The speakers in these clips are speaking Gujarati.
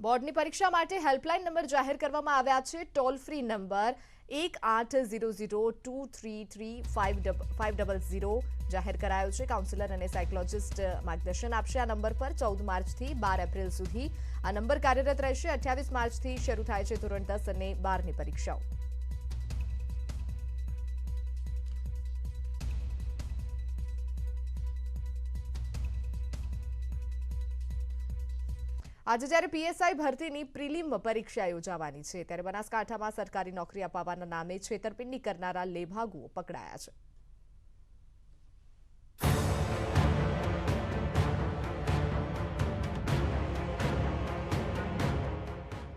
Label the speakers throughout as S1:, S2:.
S1: બોર્ડની પરીક્ષા માટે હેલ્પલાઇન નંબર જાહેર કરવામાં આવ્યા છે। ટોલ ફ્રી નંબર 1800233500 જાહેર કરાયો છે। કાઉન્સિલર અને સાયકોલોજિસ્ટ માર્ગદર્શન આપશે। આ નંબર પર 14 માર્ચથી 12 એપ્રિલ સુધી આ નંબર કાર્યરત રહેશે। 28 માર્ચથી શરૂ થાય છે ધોરણ 10 અને 12ની પરીક્ષાઓ। આજે જ્યારે પીએસઆઈ ભરતીની પ્રિલિમ પરીક્ષા યોજાવાની છે ત્યારે બનાસકાંઠામાં સરકારી નોકરી અપાવવાના નામે છેતરપિંડી કરનારા લેભાગુઓ પકડાયા છે।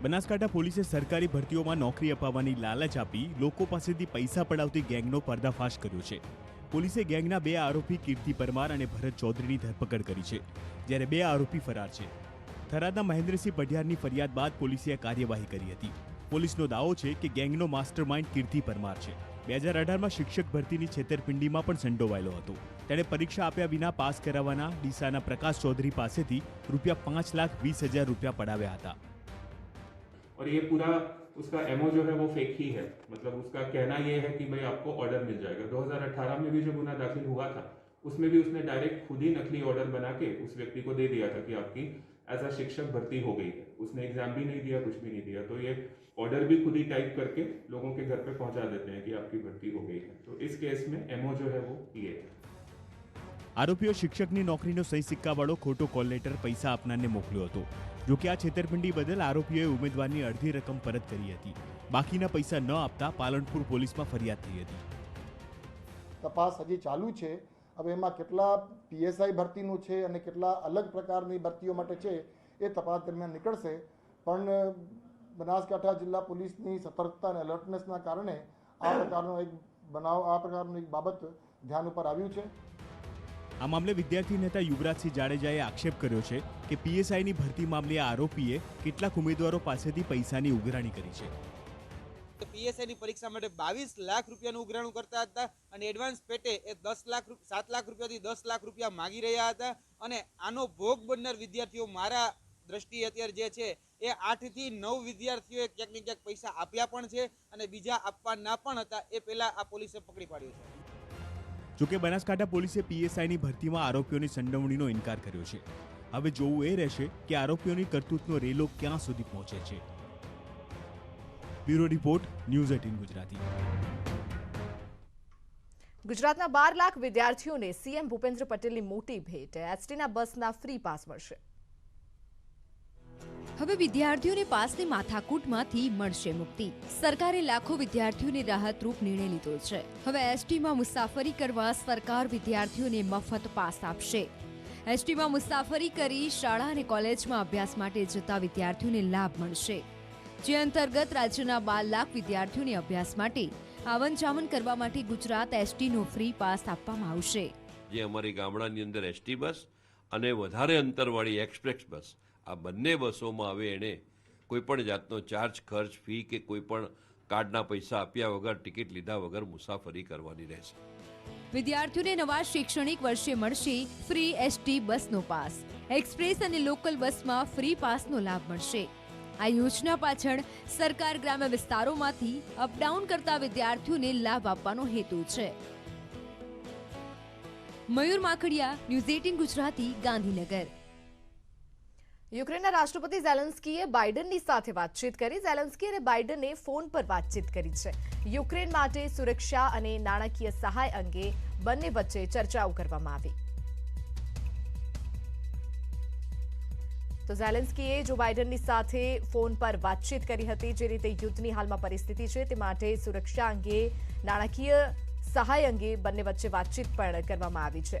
S2: બનાસકાંઠા પોલીસે સરકારી ભરતીઓમાં નોકરી અપાવવાની લાલચ આપી લોકો પાસેથી પૈસા પડાવતી ગેંગનો પર્દાફાશ કર્યો છે। પોલીસે ગેંગના 2 આરોપી કીર્તિ પરમાર અને ભરત ચૌધરીની ધરપકડ કરી છે, જ્યારે 2 આરોપી ફરાર છે। થરાદના મહેન્દ્રસિંહ પઢિયારની ફરિયાદ બાદ પોલીસે આ કાર્યવાહી કરી હતી। પોલીસનો દાવો છે કે ગેંગનો માસ્ટરમાઇન્ડ કીર્તિ પરમાર છે। 2018માં શિક્ષક ભરતીની છેતરપિંડીમાં પણ સંડોવાયેલો હતો। તેણે પરીક્ષા આપ્યા વિના પાસ કરાવવાના ડીસાના પ્રકાશ ચૌધરી પાસેથી ₹5,20,000 પડાવ્યા હતા।
S3: और ये पूरा उसका एमओ जो है वो फेक ही है। मतलब उसका कहना ये है कि भाई आपको ऑर्डर मिल जाएगा। 2018 में भी जो गुना दाखिल हुआ था उसमें भी उसने डायरेक्ट खुद ही नकली ऑर्डर बना के उस व्यक्ति को दे दिया था कि आपकी एज अ शिक्षक भर्ती हो गई है। उसने एग्जाम भी नहीं दिया, कुछ भी नहीं दिया। तो ये ऑर्डर भी खुद ही टाइप करके लोगों के घर पे पहुंचा देते हैं कि आपकी भर्ती हो गई है। तो इस केस में एमओ जो है वो ये है।
S2: આરોપીઓ શિક્ષકની નોકરીનો સહી સિક્કાવાળો ખોટો કોલ લેટર પૈસા આપનારને મોકલ્યો હતો। જો કે આ છેતરપિંડી બદલ આરોપીઓએ ઉમેદવારની અડધી રકમ પરત કરી હતી। બાકીના પૈસા ન આપતા પાલનપુર પોલીસમાં ફરિયાદ થઈ હતી।
S4: તપાસ હજી ચાલુ છે। હવે એમાં કેટલા પીએસઆઈ ભરતીનું છે અને કેટલા અલગ પ્રકારની ભરતીઓ માટે છે એ તપાસ દરમિયાન નીકળશે। પણ બનાસકાંઠા જિલ્લા પોલીસની સતર્કતા અને એલર્ટનેસના કારણે આ પ્રકારનો એક બનાવ, આ પ્રકારનું એક બાબત ધ્યાન ઉપર આવ્યું છે।
S2: આ મામલે વિદ્યાર્થી નેતા યુવરાજસિંહ જાડેજાએ આક્ષેપ કર્યો છે કે પીએસઆઈની ભરતી મામલે આ આરોપીએ કેટલાક ઉમેદવારો પાસેથી પૈસાની ઉઘરાણી કરી છે।
S5: પીએસઆઈની પરીક્ષા માટે 22 લાખ રૂપિયાનું ઉઘરાણું કરતા હતા અને એડવાન્સ પેટે એ 7 લાખ રૂપિયાથી 10 લાખ રૂપિયા માંગી રહ્યા હતા। અને આનો ભોગ બનનાર વિદ્યાર્થીઓ મારા દ્રષ્ટિએ અત્યારે જે છે એ 8 થી 9 વિદ્યાર્થીઓએ ક્યાંક ને ક્યાંક પૈસા આપ્યા પણ છે અને બીજા આપવાના પણ હતા। એ પહેલા આ પોલીસે પકડી પાડ્યો છે।
S2: જોકે બનાસકાંઠા પોલીસે પીએસઆઈની ભરતીમાં આરોપીઓની સંડોવણીનો ઇનકાર કર્યો છે। હવે જોવું એ રહેશે કે આરોપીઓની કરતૂતનો રેલો ક્યાં સુધી પહોંચે છે। Bureau report, news 18 Gujarati.
S1: ગુજરાતના 12 લાખ વિદ્યાર્થીઓને સીએમ ભૂપેન્દ્ર પટેલની મોટી ભેટ। એસટીના બસના ફ્રી પાસ મળશે।
S6: હવે વિદ્યાર્થીઓને પાસની માથાકૂટમાંથી મળશે મુક્તિ। સરકારે લાખો વિદ્યાર્થીઓને રાહતરૂપ નિર્ણય લીધો છે। હવે એસટીમાં મુસાફરી કરવા સરકાર વિદ્યાર્થીઓને મફત પાસ આપશે। એસટીમાં મુસાફરી કરી શાળા અને કોલેજમાં અભ્યાસ માટે જતા વિદ્યાર્થીઓને લાભ મળશે, જે અંતર્ગત રાજ્યના 12 લાખ વિદ્યાર્થીઓને અભ્યાસ માટે આવન જાવન કરવા માટે ગુજરાત એસટીનો ફ્રી પાસ આપવામાં આવશે।
S7: જે અમારી ગામડાની અંદર એસટી બસ અને વધારે અંતરવાળી એક્સપ્રેસ બસ, આ બંને બસોમાં હવે એણે કોઈપણ જાતનો ચાર્જ, ખર્ચ, ફી કે કોઈપણ કાર્ડના પૈસા આપ્યા વગર, ટિકિટ લીધા વગર મુસાફરી કરવાની રહેશે।
S6: વિદ્યાર્થીઓને નવા શૈક્ષણિક વર્ષે મળશે ફ્રી એસટી બસનો પાસ। એક્સપ્રેસ અને લોકલ બસમાં ફ્રી પાસનો લાભ મળશે। આ યોજના પાછળ સરકાર ગ્રામ્ય વિસ્તારોમાંથી અપડાઉન કરતા વિદ્યાર્થીઓને લાભ આપવાનો હેતુ છે। મયુર માખડિયા, ન્યૂઝ 18 ગુજરાતી, ગાંધીનગર।
S1: યુક્રેનના રાષ્ટ્રપતિ ઝેલેન્સ્કીએ બાઇડનની સાથે વાતચીત કરી। ઝેલેન્સ્કી અને બાઇડને ફોન પર વાતચીત કરી છે। યુક્રેન માટે સુરક્ષા અને નાણાકીય સહાય અંગે બંને વચ્ચે ચર્ચાઓ કરવામાં આવી। તો ઝેલેન્સ્કીએ જો બાઇડનની સાથે ફોન પર વાતચીત કરી હતી। જે રીતે યુદ્ધની હાલમાં પરિસ્થિતિ છે તે માટે સુરક્ષા અંગે, નાણાકીય સહાય અંગે બંને વચ્ચે વાતચીત પણ કરવામાં આવી છે।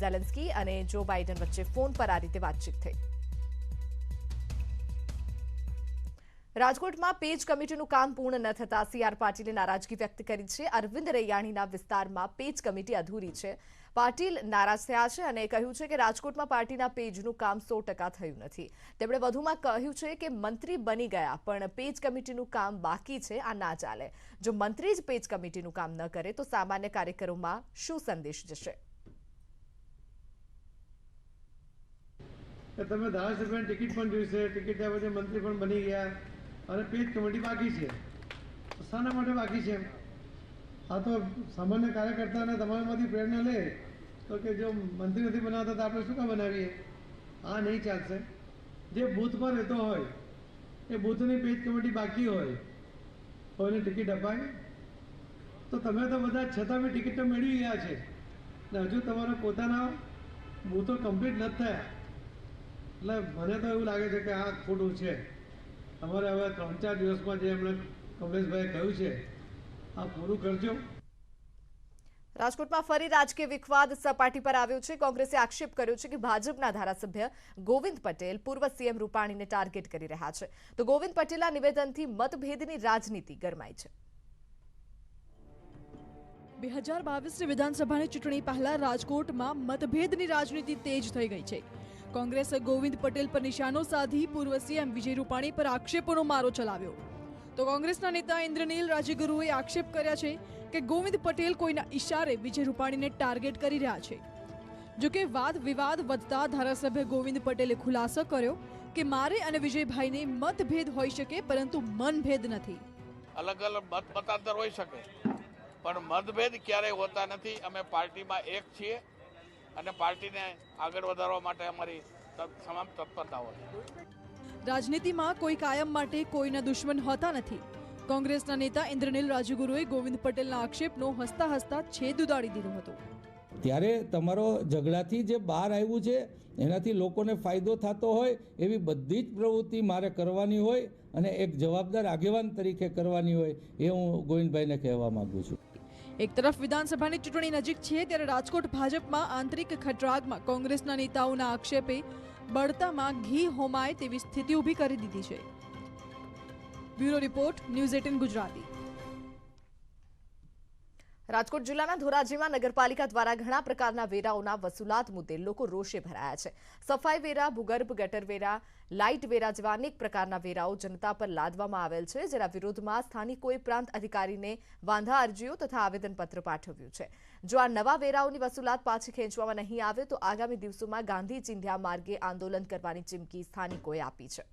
S1: ઝેલેન્સ્કી અને જો બાઇડન વચ્ચે ફોન પર આ રીતે વાતચીત થઈ। રાજકોટમાં પેજ કમિટીનું કામ પૂર્ણ ન થતા સીઆર પાટીલે નારાજગી વ્યક્ત કરી છે। અરવિંદ રૈયાણીના વિસ્તારમાં પેજ કમિટી અધૂરી છે। પાટીલ નારાજ થયા છે અને કહ્યું છે કે રાજકોટમાં પાર્ટીના પેજનું કામ 100% થયું નથી। તેમણે વધુમાં કહ્યું છે કે મંત્રી બની ગયા પણ પેજ કમિટીનું કામ બાકી છે, આ ના ચાલે। જો મંત્રી જ પેજ કમિટીનું કામ ન કરે તો સામાન્ય કાર્યકરોમાં શું સંદેશ જશે?
S8: કે તમે ધારાસભ્યની ટિકિટ પણ જોઈશે, ટિકિટ થયા પછી મંત્રી પણ બની ગયા અને પેજ કમિટી બાકી છે. શાના માટે બાકી છે? આ તો સામાન્ય કાર્યકર્તાને તમારામાંથી પ્રેરણા લે તો કે જો મંત્રી નથી બનાવતા તો આપણે શું કામ બનાવીએ? આ નહીં ચાલશે. જે બૂથ પર રહેતો હોય એ બૂથની પેજ કમિટી બાકી હોય તો એને ટિકિટ અપાય? તો તમે તો બધા છતાં બી ટિકિટ તો મેળવી ગયા છે ને હજુ તમારા પોતાના બૂથો કમ્પ્લીટ નથી થયા. એટલે મને તો એવું લાગે છે કે આ ખોટું છે. તમારે હવે 3-4 દિવસમાં જે એમણે કમલેશભાઈએ કહ્યું છે આ પૂરું કરજો.
S1: રાજકોટમાં ફરી રાજકીય વિવાદ સપાટી પર આવ્યો છે. કોંગ્રેસે આક્ષેપ કર્યો છે કે ભાજપના ધારાસભ્ય ગોવિંદ પટેલ પૂર્વ સીએમ રૂપાણીને ટાર્ગેટ કરી રહ્યા છે. તો ગોવિંદ પટેલના નિવેદનથી મતભેદની રાજનીતિ ગરમાઈ છે.
S9: 2022 વિધાનસભાની ચૂંટણી પહેલા રાજકોટમાં મતભેદની રાજનીતિ તેજ થઈ ગઈ છે. કોંગ્રેસે ગોવિંદ પટેલ પર નિશાનો સાધી પૂર્વ સીએમ વિજય રૂપાણી પર આક્ષેપોનો મારો ચલાવ્યો. તો કોંગ્રેસના નેતા ઇન્દ્રનીલ રાજ્યગુરુએ આક્ષેપ કર્યા છે કે ગોવિંદ પટેલ કોઈના ઇશારે વિજય રૂપાણીને ટાર્ગેટ કરી રહ્યા છે. જોકે વાદ વિવાદ વધતા ધારાસભ્ય ગોવિંદ પટેલે ખુલાસો કર્યો કે મારે અને વિજયભાઈને મતભેદ હોઈ શકે પરંતુ મનભેદ નથી.
S10: અલગ અલગ મત મતાંતર હોઈ શકે પણ મતભેદ ક્યારેય હોતા નથી. અમે પાર્ટીમાં એક છીએ અને પાર્ટીને આગળ વધારવા માટે અમારી તમામ તત્પરતા હોય.
S9: રાજનીતિમાં કોઈ કાયમ માટે કોઈના દુશ્મન હોતા નથી. કોંગ્રેસના નેતા ઇન્દ્રનીલ રાજ્યગુરુએ ગોવિંદ પટેલના આક્ષેપનો હસતા હસતા છેદ ઉડાડી દીધો હતો.
S11: ત્યારે તમારો ઝઘડાથી જે બહાર આવ્યું છે એનાથી લોકોને ફાયદો થતો હોય એવી બધી જ પ્રવૃત્તિ મારે કરવાની હોય અને એક જવાબદાર આગેવાન તરીકે કરવાની હોય એ હું ગોવિંદભાઈને કહેવા માંગુ છું.
S9: એક તરફ વિધાનસભાની ચૂંટણી નજીક છે ત્યારે રાજકોટ ભાજપમાં આંતરિક ખટરાગમાં કોંગ્રેસના નેતાઓના આક્ષેપે બળતામાં ઘી હોમાય તેવી સ્થિતિ ઊભી કરી દીધી છે. Bureau report news 18 Gujarati.
S1: Rajkot જિલ્લાના ધોરાજીમાં નગરપાલિકા દ્વારા ઘણા પ્રકારના વેરાઓના વસૂલાત મુદ્દે લોકો રોષે ભરાયા છે. સફાઈ વેરા, ભૂગર્ભ ગટર વેરા, લાઇટ વેરા જેવા અનેક પ્રકારના વેરાઓ જનતા પર લાદવામાં આવેલ છે, જેના વિરોધમાં સ્થાનિકોએ પ્રાંત અધિકારીને વાંધા અરજીઓ તથા આવેદનપત્ર પાઠવ્યું છે. જો આ નવા વેરાઓની વસૂલાત પાછી ખેંચવામાં નહીં આવે તો આગામી દિવસોમાં ગાંધી ચિંધ્યા માર્ગે આંદોલન કરવાની ચીમકી સ્થાનિકોએ આપી છે.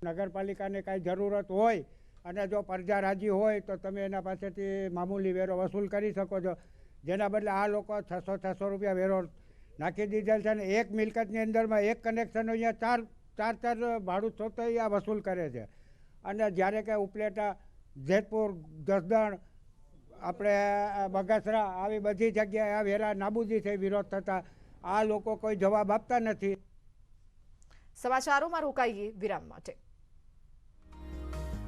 S12: નગરપાલિકાને કાંઈ જરૂરત હોય અને જો પ્રજા રાજી હોય તો તમે એના પાસેથી મામૂલી વેરો વસૂલ કરી શકો છો. જેના બદલે આ લોકો 600 રૂપિયા વેરો નાખી દીધેલ છે અને એક મિલકતની અંદરમાં એક કનેક્શન અહીંયા ચાર ભાડું સોતઈ આ વસૂલ કરે છે. અને જ્યારે કે ઉપલેટા, જેતપુર, જસદણ, આપણે બગાસરા આવી બધી જગ્યાએ આ વેરા નાબૂદી થઈ વિરોધ થતા આ લોકો કોઈ જવાબ આપતા નથી.
S1: સમાચારોમાં રોકાઈએ વિરામ માટે.